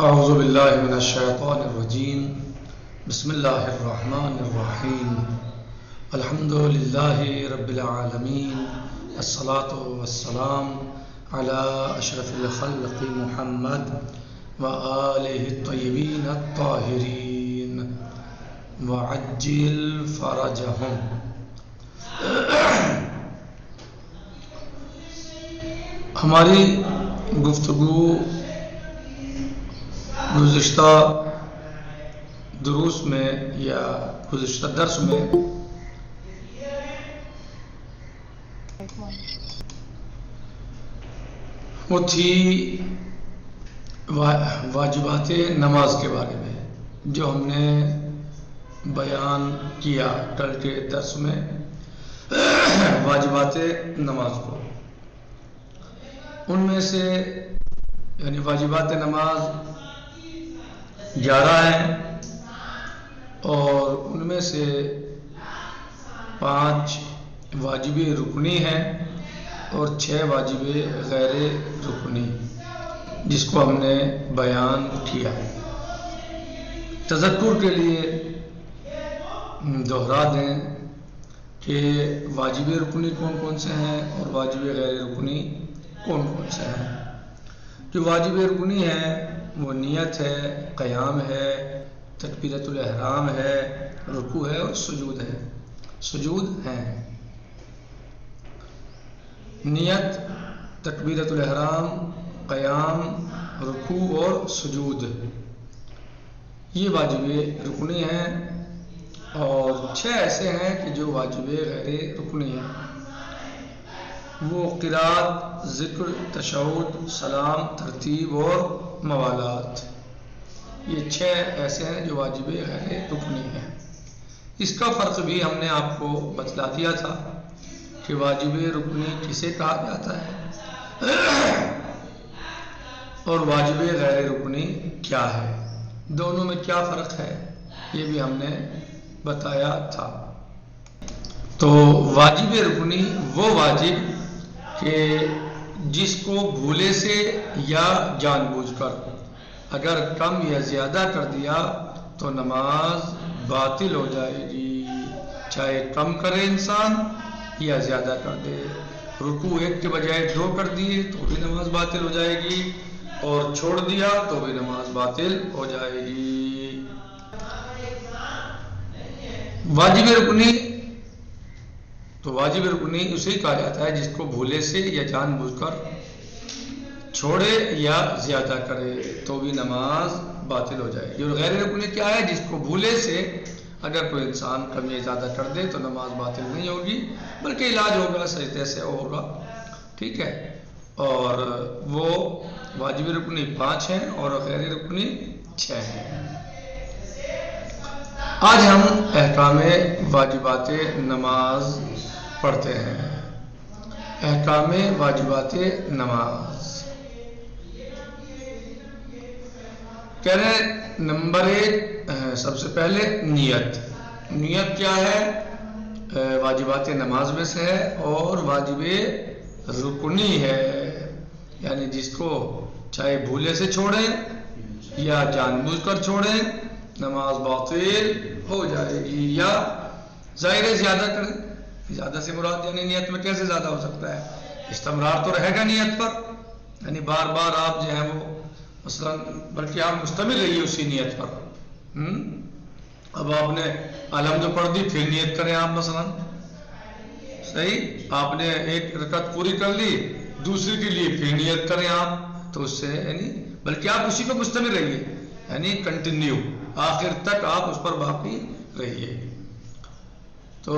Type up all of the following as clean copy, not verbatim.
اعوذ باللہ من الشیطان الرجیم بسم اللہ الرحمن الرحیم الحمد للہ رب العالمین الصلاة والسلام علی اشرف الخلق محمد وآلہ الطیبین الطاہرین وعجل فرجہم۔ ہماری گفتگو گزشتہ دروس میں یا گزشتہ درس میں وہ تھی واجبات نماز کے بارے میں، جو ہم نے بیان کیا کل کے درس میں واجبات نماز کو۔ ان میں سے یعنی واجبات نماز 11 ہیں، اور ان میں سے 5 واجب رکنی ہیں اور 6 واجب غیر رکنی، جس کو ہم نے بیان کیا۔ تذکر کے لیے دوہرا دیں کہ واجب رکنی کون کون سے ہیں اور واجب غیر رکنی کون کون سے ہیں۔ جو واجب رکنی ہے وہ نیت ہے، قیام ہے، تکبیرۃ الاحرام ہے، رکوع ہے اور سجود ہیں۔ نیت، تکبیرۃ الاحرام، قیام، رکوع اور سجود، یہ واجب رکنی ہیں، اور 6 ایسے ہیں کہ جو واجب غیر رکنی ہیں۔ وہ قرات، ذکر، تشہد، سلام، ترتیب اور موالات، یہ 6 ایسے ہیں جو واجب غیر رکنی ہیں۔ اس کا فرق بھی ہم نے آپ کو بتلا دیا تھا کہ واجب رکنی کسے کہا جاتا ہے اور واجب غیر رکنی کیا ہے، دونوں میں کیا فرق ہے، یہ بھی ہم نے بتایا تھا۔ تو واجب رکنی وہ واجب کہ جس کو بھولے سے یا جان بوجھ کر اگر کم یا زیادہ کر دیا تو نماز باطل ہو جائے گی، چاہے کم کرے انسان یا زیادہ کر دے۔ رکوع 1 کے بجائے 2 کر دیے تو بھی نماز باطل ہو جائے گی، اور چھوڑ دیا تو بھی نماز باطل ہو جائے گی۔ واجب رکنی تو واجب رکنی اسے کہا جاتا ہے جس کو بھولے سے یا جان بوجھ کر چھوڑے یا زیادہ کرے تو بھی نماز باطل ہو جائے گی۔ اور غیر رکنی کیا ہے؟ جس کو بھولے سے اگر کوئی انسان کم یا زیادہ کر دے تو نماز باطل نہیں ہوگی، بلکہ علاج ہوگا، سجدے سے ہوگا، ٹھیک ہے۔ اور وہ واجب رکنی 5 ہیں اور غیر رکنی 6 ہیں۔ آج ہم احکام واجبات نماز پڑھتے ہیں۔ احکام واجبات نماز کہہ رہے ہیں نمبر 1، سب سے پہلے نیت۔ نیت کیا ہے؟ واجبات نماز میں سے ہے اور واجب رکنی ہے، یعنی جس کو چاہے بھولے سے چھوڑیں یا جان بوجھ کر چھوڑیں نماز باطل ہو جائے گی، یا ظاہر زیادہ کریں۔ زیادہ سے مراد یعنی نیت میں کیسے زیادہ ہو سکتا ہے؟ استمرار تو رہے گا نیت پر، یعنی بار بار آپ جو ہیں وہ مثلا، بلکہ آپ مستمر رہیے اسی نیت پر۔ اب آپ نے الحمد پڑھ دی، پھر نیت کریں آپ مثلا، صحیح، آپ نے 1 رکعت پوری کر لی، دوسری کے لیے پھر نیت کریں آپ، تو اس سے یعنی بلکہ آپ اسی کو مستمر رہیے، یعنی کنٹینیو، آخر تک آپ اس پر باقی رہیے۔ تو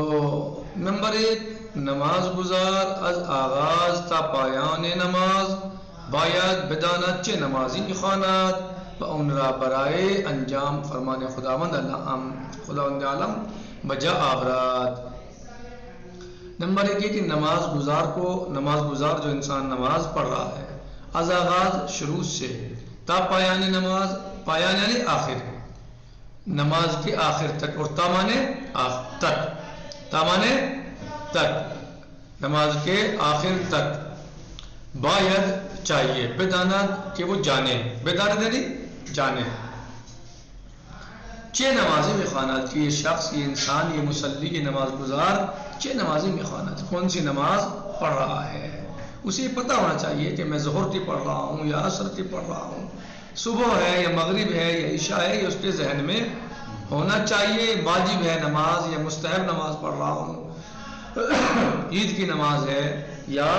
نمبر 1، نماز گزار از آغاز تا پایان نماز باید بداند چه نمازی میخواند و اون را برای انجام فرمان خداوند عالم بجا آورد۔ نمبر 1 یہ کہ نماز گزار جو انسان نماز پڑھ رہا ہے، از آغاز شروع سے، تا پایان نماز، پایان یعنی آخر، نماز کے آخر تک، اور تا مانے تک، تا مانے تک، نماز کے آخر تک، باید چاہیے، بدانا کہ وہ جانے، بدانا یعنی جانے چه نمازی میخواند کہ یہ شخص، یہ انسان، یہ مصلی، یہ نماز گزار چه نمازی میخواند، کون سی نماز پڑھ رہا ہے. اسے پتہ ہونا چاہیے کہ میں ظہر کی پڑھ رہا ہوں یا عصر کی پڑھ رہا ہوں، صبح ہے یا مغرب ہے یا عشاء ہے، یہ اس کے ذہن میں ہونا چاہیے. واجب ہے نماز یا مستحب نماز پڑھ رہا ہوں، عید کی نماز ہے یا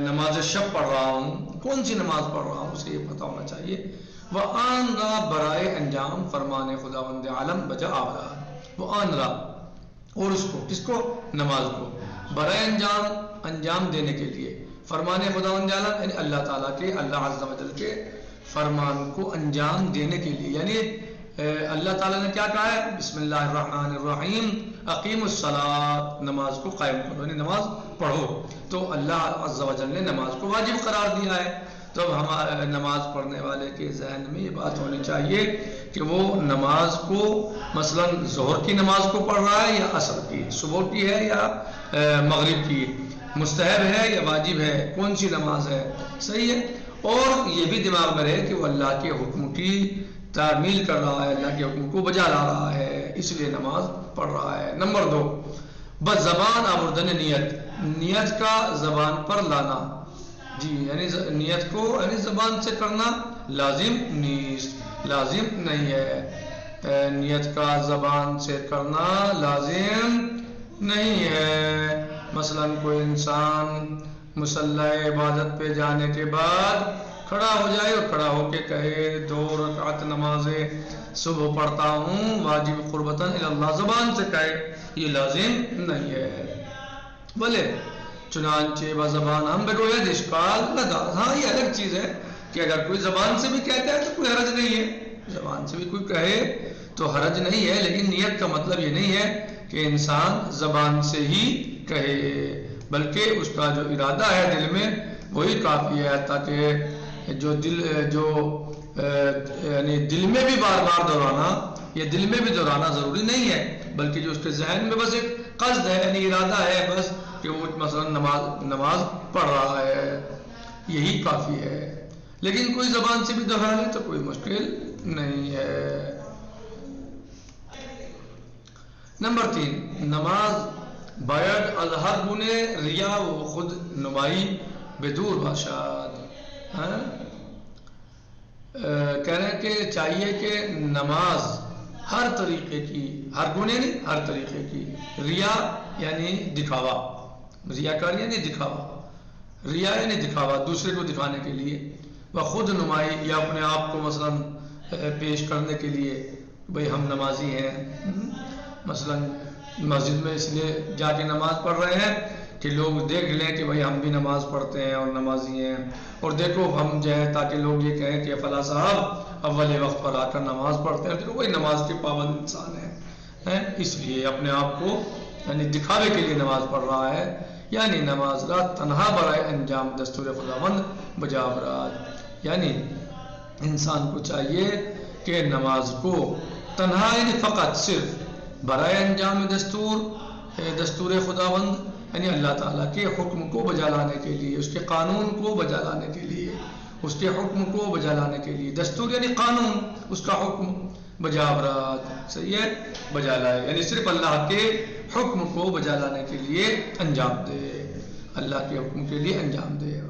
نماز شب پڑھ رہا ہوں، کون سی نماز پڑھ رہا ہوں اسے یہ پتہ ہونا چاہیے. وہ آن را برائے انجام فرمان خداوند عالم بجا آورا، وہ آن را اور اس کو، کس کو؟ نماز کو، برائے انجام دینے کے لیے فرمان خداوند عالم یعنی اللہ تعالیٰ کے، اللہ عز و جل کے فرمان کو انجام دینے کے لیے. یعنی اللہ تعالیٰ نے کیا کہا ہے؟ بسم اللہ الرحمن الرحیم اقیم الصلاۃ، نماز کو قائم کرو یعنی نماز پڑھو. تو اللہ عز و جل نے نماز کو واجب قرار دیا ہے. تو اب ہمارے نماز پڑھنے والے کے ذہن میں یہ بات ہونی چاہیے کہ وہ نماز کو مثلا ظہر کی نماز کو پڑھ رہا ہے یا عصر کی، صبح کی ہے یا مغرب کی، مستحب ہے یا واجب ہے، کون سی نماز ہے. صحیح ہے. اور یہ بھی دماغ میں رہے کہ وہ اللہ کے حکم کی تعمیل کر رہا ہے، اللہ کے حکم کو بجا لا رہا ہے، اس لیے نماز پڑھ رہا ہے. نمبر 2، بس زبان آوردن نیت کا زبان پر لانا. جی یعنی نیت کو یعنی زبان سے کرنا لازم نہیں ہے. نیت کا زبان سے کرنا لازم نہیں ہے. مثلا کوئی انسان مصلی عبادت پہ جانے کے بعد کھڑا ہو جائے اور کھڑا ہو کے کہے 2 رکعت نماز صبح پڑھتا ہوں واجب قربتاً اللہ، زبان سے کہے، یہ لازم نہیں ہے. بھلے چنانچہ بزبان ہم بگوید اشکال لگا. ہاں یہ الگ چیز ہے کہ اگر کوئی زبان سے بھی کہتا ہے تو کوئی حرج نہیں ہے، زبان سے بھی کوئی کہے تو حرج نہیں ہے، لیکن نیت کا مطلب یہ نہیں ہے کہ انسان زبان سے ہی کہے، بلکہ اس کا جو ارادہ ہے دل میں وہی کافی ہے. تاکہ یعنی دل میں بھی بار بار دہرانا یا دل میں بھی دہرانا ضروری نہیں ہے، بلکہ جو اس کے ذہن میں بس ایک قصد ہے یعنی ارادہ ہے بس کہ وہ مثلا نماز پڑھ رہا ہے، یہی کافی ہے. لیکن کوئی زبان سے بھی دہرا لے تو کوئی مشکل نہیں ہے. نمبر 3، نماز باید از هر گونه ریا و خود نمائی بدور باشد. کہہ رہے ہیں کہ چاہیے کہ نماز ہر طریقے کی، ہر گنے نہیں ہر طریقے کی، ریا یعنی دکھاوا، ریاکاری یعنی دکھاوا، ریا یعنی دکھاوا دوسرے کو دکھانے کے لیے، وہ خود نمائی یا اپنے آپ کو مثلا پیش کرنے کے لیے بھئی ہم نمازی ہیں. مثلا مسجد میں اس لیے جا کے نماز پڑھ رہے ہیں کہ لوگ دیکھ لیں کہ بھئی ہم بھی نماز پڑھتے ہیں اور نمازی ہیں، اور دیکھو ہم جو ہے تاکہ لوگ یہ کہیں کہ فلاں صاحب اول وقت پر آ کر نماز پڑھتے ہیں، تو وہی نماز کے پابند انسان ہیں. اس لیے اپنے آپ کو یعنی دکھاوے کے لیے نماز پڑھ رہا ہے. یعنی نماز را تنہا برائے انجام دستور خداوند بجا آورد. یعنی انسان کو چاہیے کہ نماز کو تنہا یعنی فقط صرف برائے انجام دستور خداوند یعنی اللہ تعالیٰ کے حکم کو بجا لانے کے لیے، اس کے قانون کو بجا لانے کے لیے، اس کے حکم کو بجا لانے کے لیے، دستور یعنی قانون، اس کا حکم بجا آورد. صحیح ہے، بجا لائے یعنی صرف اللہ کے حکم کو بجا لانے کے لیے انجام دے، اللہ کے حکم کے لیے انجام دے.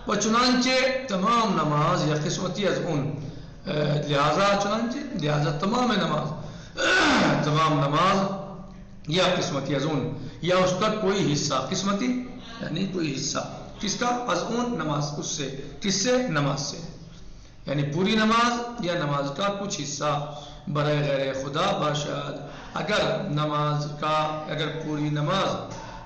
و چنانچہ تمام نماز یا قسمتی از اون، لہذا تمام نماز یا قسمتی از اون یا اس کا کوئی حصہ، قسمتی یعنی کوئی حصہ، کس کا؟ از اون نماز، اس سے، کس سے؟ نماز سے، یعنی پوری نماز یا نماز کا کچھ حصہ برائے غیر خدا باشد. اگر پوری نماز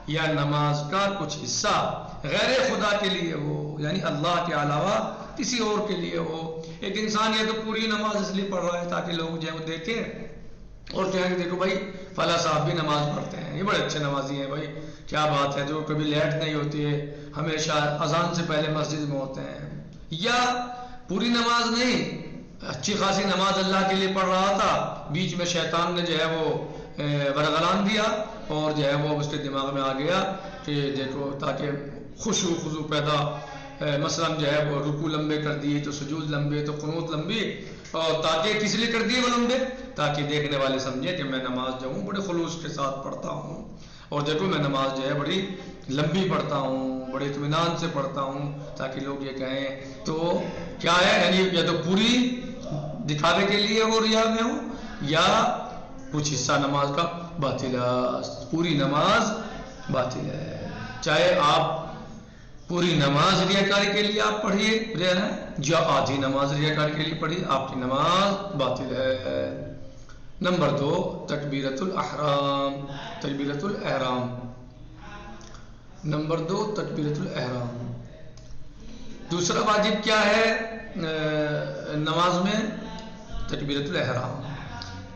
یا نماز کا کچھ حصہ غیر خدا کے لیے ہو یعنی اللہ کے علاوہ کسی اور کے لیے ہو. ایک انسان یہ تو پوری نماز اس لیے پڑھ رہا ہے تاکہ لوگ جو ہے وہ دیکھیں اور کہیں کہ دیکھو بھائی فلاں صاحب بھی نماز پڑھتے ہیں، یہ بڑے اچھے نمازی ہیں، بھائی کیا بات ہے، جو کبھی لیٹ نہیں ہوتی ہے، ہمیشہ اذان سے پہلے مسجد میں ہوتے ہیں. یا پوری نماز نہیں، اچھی خاصی نماز اللہ کے لیے پڑھ رہا تھا، بیچ میں شیطان نے جو ہے وہ ورغلان دیا اور جو ہے وہ اس کے دماغ میں آ گیا کہ دیکھو تاکہ خضوع پیدا مثلا جو ہے وہ رکوع لمبے کر دیے تو سجود لمبے تو قنوت لمبی، اور تاکہ کس لیے کر دیے وہ لمبے؟ تاکہ دیکھنے والے سمجھے کہ میں نماز جو ہوں بڑے خلوص کے ساتھ پڑھتا ہوں، اور دیکھو میں نماز جو ہے بڑی لمبی پڑھتا ہوں، بڑے اطمینان سے پڑھتا ہوں، تاکہ لوگ یہ کہیں تو کیا ہے، یعنی یا تو پوری دکھاوے کے لیے وہ ریا میں ہوں، یا کچھ حصہ نماز کا باطل ہے، پوری نماز باطل ہے۔ چاہے آپ پوری نماز ریاکاری کے لیے آپ پڑھیے یا آدھی نماز ریاکاری کے لیے پڑھیے، آپ کی نماز باطل ہے۔ نمبر 2 تکبیرۃ الاحرام، تکبیرۃ الاحرام۔ نمبر 2 تکبیرۃ الاحرام۔ دوسرا واجب کیا ہے نماز میں؟ تکبیرۃ الاحرام۔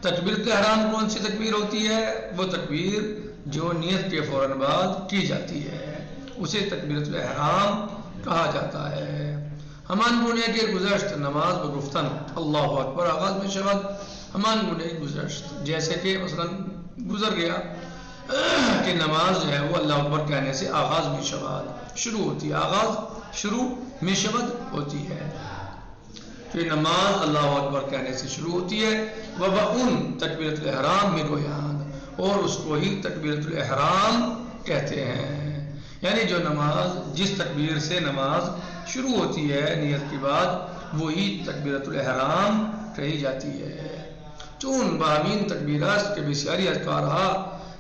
تکبیرۃ الاحرام کون سی تکبیر ہوتی ہے؟ وہ تکبیر جو نیت کے فوراً بعد کی جاتی ہے، اسے تکبیرۃ الاحرام کہا جاتا ہے۔ ہمان گنے کے گزشت نماز بگفتن اللہ اکبر آغاز میں شبد، ہمان گنے گزشت، جیسے کہ مثلا گزر گیا کہ نماز جو ہے وہ اللہ اکبر کہنے سے آغاز میں شبد شروع ہوتی ہے، آغاز شروع میں شبد ہوتی ہے، کہ نماز اللہ اکبر کہنے سے شروع ہوتی ہے۔ وَبَعُن تکبیرۃ الاحرام میں گویان، اور اس کو ہی تکبیرۃ الاحرام کہتے ہیں، یعنی جو نماز جس تکبیر سے نماز شروع ہوتی ہے نیت کے بعد، وہی تکبیرۃ الاحرام کہی جاتی ہے۔ چون باہمین تکبیرات کے بسیاری اذکار ہا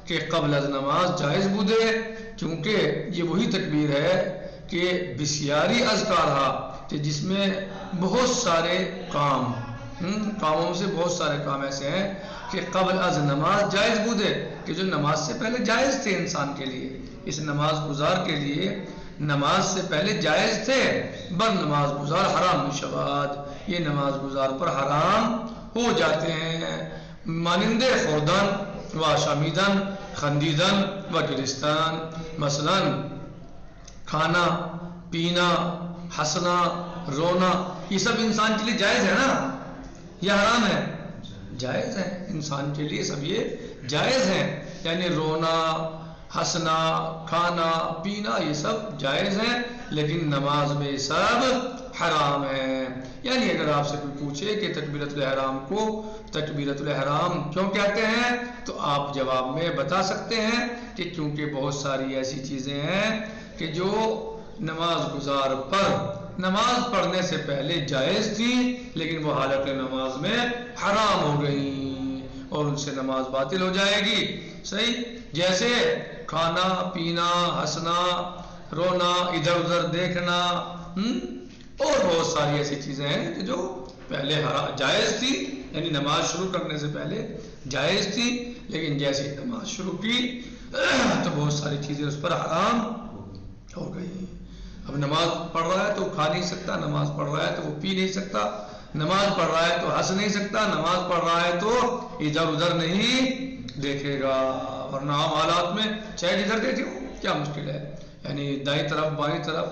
کہ قبل از نماز جائز بودے، کیونکہ یہ وہی تکبیر ہے کہ بسیاری اذکار ہا کہ جس میں بہت سارے کاموں سے بہت سارے کام ایسے ہیں کہ قبل از نماز جائز بودے، کہ جو نماز سے پہلے جائز تھے انسان کے لیے، اس نماز گزار کے لیے نماز سے پہلے جائز تھے، بر نماز گزار حرام شباد، یہ نماز گزار پر حرام ہو جاتے ہیں، مانند خوردن و شامیدن، خندیدن و گرستان، مثلا کھانا پینا، ہنسنا رونا، یہ سب انسان کے لیے جائز ہے نا یا حرام ہے؟ جائز ہے، انسان کے لیے سب یہ جائز ہیں، یعنی رونا ہنسنا کھانا پینا یہ سب جائز ہیں، لیکن نماز میں سب حرام ہے۔ یعنی اگر آپ سے کوئی پوچھے کہ تکبیرۃ الاحرام کو تکبیرۃ الاحرام کیوں کہتے ہیں، تو آپ جواب میں بتا سکتے ہیں کہ کیونکہ بہت ساری ایسی چیزیں ہیں کہ جو نماز گزار پر نماز پڑھنے سے پہلے جائز تھی، لیکن وہ حالت نماز میں حرام ہو گئی اور ان سے نماز باطل ہو جائے گی۔ صحیح، جیسے کھانا پینا، ہنسنا رونا، ادھر ادھر دیکھنا، اور بہت ساری ایسی چیزیں ہیں کہ جو پہلے جائز تھی، یعنی نماز شروع کرنے سے پہلے جائز تھی، لیکن جیسے نماز شروع کی تو بہت ساری چیزیں اس پر حرام ہو گئی۔ اب نماز پڑھ رہا ہے تو کھا نہیں سکتا، نماز پڑھ رہا ہے تو وہ پی نہیں سکتا، نماز پڑھ رہا ہے تو ہنس نہیں سکتا، نماز پڑھ رہا ہے تو ادھر ادھر نہیں دیکھے گا، ورنہ عام حالات میں چاہے جدھر دیکھے کیا مشکل ہے، یعنی دائیں طرف بائیں طرف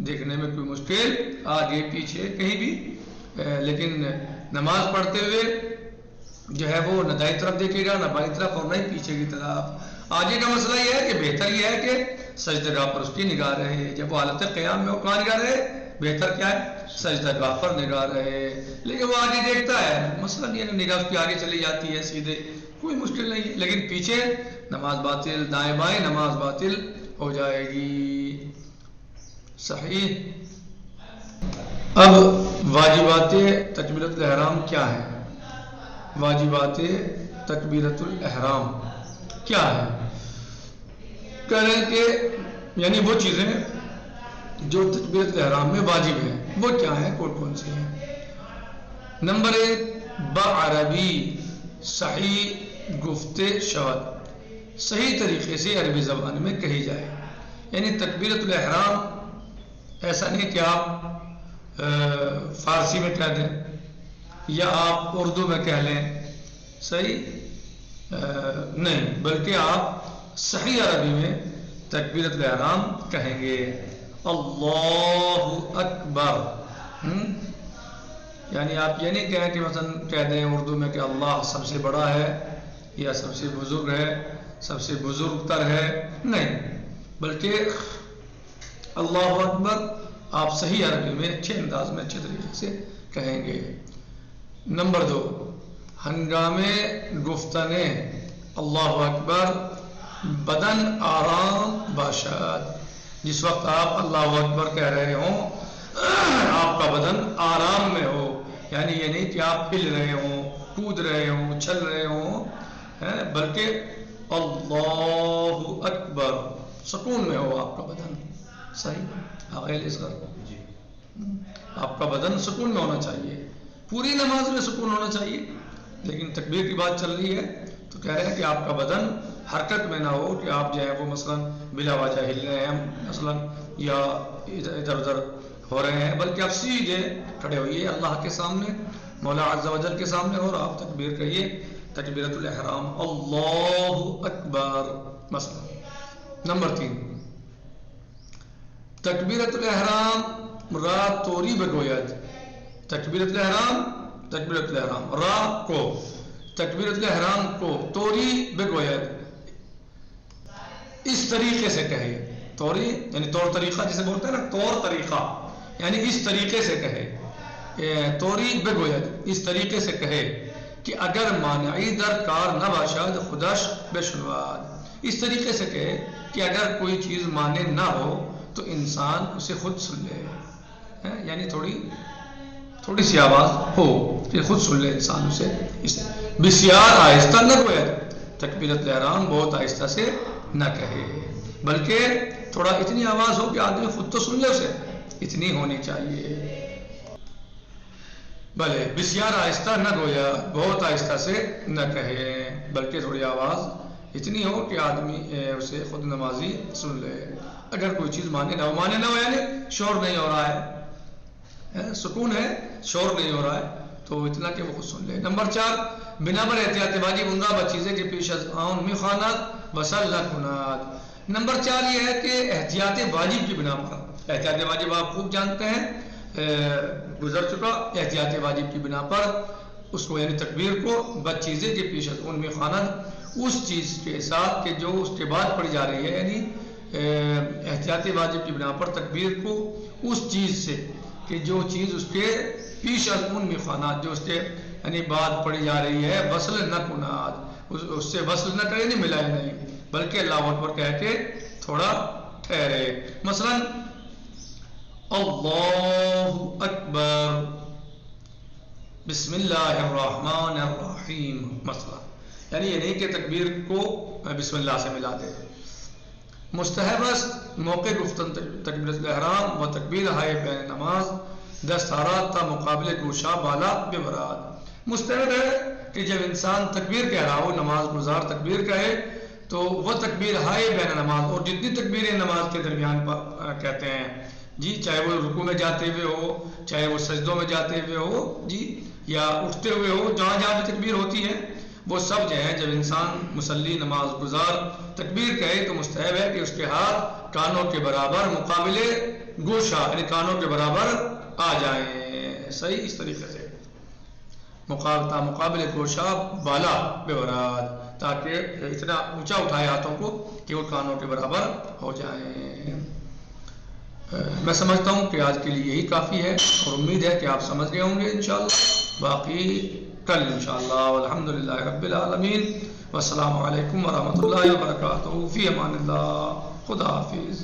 دیکھنے میں کوئی مشکل، آگے پیچھے کہیں بھی، لیکن نماز پڑھتے ہوئے جو ہے وہ نہ دائیں طرف دیکھے گا نہ بائیں طرف اور نہ ہی پیچھے کی طرف۔ آگے کا مسئلہ یہ ہے کہ بہتر یہ ہے کہ سجدہ گاہ پر اس کی نگاہ رہے، جب وہ حالت قیام میں وہ کہاں نگاہ رہے؟ بہتر کیا ہے؟ سجدہ گاہ پر نگاہ رہے، لیکن وہ آگے دیکھتا ہے، مسئلہ نہیں ہے، نگاہ اس کی آگے چلی جاتی ہے سیدھے، کوئی مشکل نہیں ہے، لیکن پیچھے نماز باطل، دائیں بائیں نماز باطل ہو جائے گی۔ صحیح۔ اب واجبات تکبیرۃ الاحرام کیا ہے؟ واجبات تکبیرۃ الاحرام کیا ہے؟ کہہ رہے ہیں کہ یعنی وہ چیزیں جو تکبیرۃ الاحرام میں واجب ہیں وہ کیا ہیں، کون سی ہیں؟ نمبر 1 بعربی صحیح گفت شود، صحیح طریقے سے عربی زبان میں کہی جائے، یعنی تکبیرۃ الاحرام ایسا نہیں کہ آپ فارسی میں کہہ دیں یا آپ اردو میں کہہ لیں، صحیح نہیں، بلکہ آپ صحیح عربی میں تکبیرۃ الاحرام کہیں گے، اللہ اکبر، یعنی آپ یہ نہیں کہیں کہ مثلا کہہ دیں اردو میں کہ اللہ سب سے بڑا ہے یا سب سے بزرگ ہے، سب سے بزرگ تر ہے، نہیں، بلکہ اللہ اکبر آپ صحیح عربی میں اچھے انداز میں اچھے طریقے سے کہیں گے۔ نمبر 2، ہنگامے گفتنے اللہ اکبر بدن آرام باشد۔ جس وقت آپ اللہ اکبر کہہ رہے ہوں آپ کا بدن آرام میں ہو، یعنی یہ نہیں کہ آپ ہل رہے ہوں، کود رہے ہوں، چل رہے ہوں، بلکہ اللہ اکبر سکون میں ہو آپ کا بدن۔ صحیح آگے جی، آپ کا بدن سکون میں ہونا چاہیے، پوری نماز میں سکون ہونا چاہیے، لیکن تکبیر کی بات چل رہی ہے تو کہہ رہے ہیں کہ آپ کا بدن حرکت میں نہ ہو کہ آپ جو ہے وہ مثلا بلا وجہ ہل رہے ہیں مثلا یا ادھر ادھر ہو رہے ہیں، بلکہ آپ سیدھے کھڑے ہوئیے اللہ کے سامنے، مولا عز و جل کے سامنے، اور آپ تکبیر کہیے تکبیرۃ الاحرام اللہ اکبر مثلا۔ نمبر 3، تکبیرۃ الاحرام را توری بگوید۔ تکبیرۃ الاحرام را کو، تکبیرۃ الاحرام کو توری بگوید، اس طریقے سے کہے۔ توری یعنی طور طریقہ جسے بولتے ہیں نا، طور طریقہ یعنی اس طریقے سے کہے۔ توری بگوید اس طریقے سے کہے کہ اگر مانعی در کار نہ باشد خودش بشنواد۔ اس طریقے سے کہے کہ اگر کوئی چیز مانع نہ ہو تو انسان اسے خود سن لے، یعنی تھوڑی سی آواز ہو کہ خود سن لے انسان اسے۔ بسیار آہستہ نہ گوید، تکبیرۃ الاحرام بہت آہستہ سے نہ کہے، بلکہ تھوڑا اتنی آواز ہو کہ آدمی خود تو سن لے اسے، اتنی ہونی چاہیے۔ بھلے بسیار آہستہ نہ گویا، بہت آہستہ سے نہ کہے، بلکہ تھوڑی آواز اتنی ہو کہ آدمی اسے خود نمازی سن لے۔ اگر کوئی چیز مانے نہ ہو یعنی شور نہیں ہو رہا ہے، سکون ہے، شور نہیں ہو رہا ہے، تو اتنا کہ وہ خود سن لے۔ نمبر 4، بنا بر احتیاط واجب اندہ بچیزیں کے پیش از آن می خوانات وصل نہ کناد۔ نمبر 4 یہ ہے کہ احتیاط واجب کی بنا پر، احتیاط واجب آپ خوب جانتے ہیں، گزر چکا، احتیاط واجب کی بنا پر اس کو یعنی تکبیر کو بچیزیں کے پیش از ان میں خوانات، اس چیز کے ساتھ کہ جو اس کے بعد پڑھی جا رہی ہے، یعنی احتیاط واجب کی بنا پر تکبیر کو اس چیز سے کہ جو چیز اس کے پیش از ان میں خوانات جو اس کے یعنی بعد پڑھی جا رہی ہے، وصل نہ کناد، اس سے وصل نہ کرے، نہیں ملائے نہیں، بلکہ اللہ اکبر کہہ کے تھوڑا ٹھہرے۔ مثلا اللہ اکبر بسم اللہ الرحمن الرحیم مثلا، یعنی یہ نہیں کہ تکبیر کو بسم اللہ سے ملا دے۔ مستحب است موقع گفتن تکبیرۃ الاحرام و تکبیر ہائے بین نماز دستارات تا مقابل گوشا بالا بمراد۔ مستحب ہے کہ جب انسان تکبیر کہہ رہا ہو، نماز گزار تکبیر کہے، تو وہ تکبیر ہائے بین نماز، اور جتنی تکبیریں نماز کے درمیان کہتے ہیں جی، چاہے وہ رکوع میں جاتے ہوئے ہو، چاہے وہ سجدوں میں جاتے ہوئے ہو جی، یا اٹھتے ہوئے ہو، جہاں جہاں بھی تکبیر ہوتی ہے وہ سب جو ہیں، جب انسان مصلی نماز گزار تکبیر کہے تو مستحب ہے کہ اس کے ہاتھ کانوں کے برابر مقابل گوشہ یعنی کانوں کے برابر آ جائیں، صحیح اس طریقے سے مقابل گوشہ بالا بمراد، تاکہ اتنا اونچا اٹھائے ہاتھوں کو کہ وہ کانوں کے برابر ہو جائیں۔ میں سمجھتا ہوں کہ آج کے لیے یہی کافی ہے، اور امید ہے کہ آپ سمجھ گئے ہوں گے انشاءاللہ، باقی کل انشاءاللہ، والحمدللہ رب العالمین، والسلام علیکم ورحمۃ اللہ وبرکاتہ، فی امان اللہ، خدا حافظ۔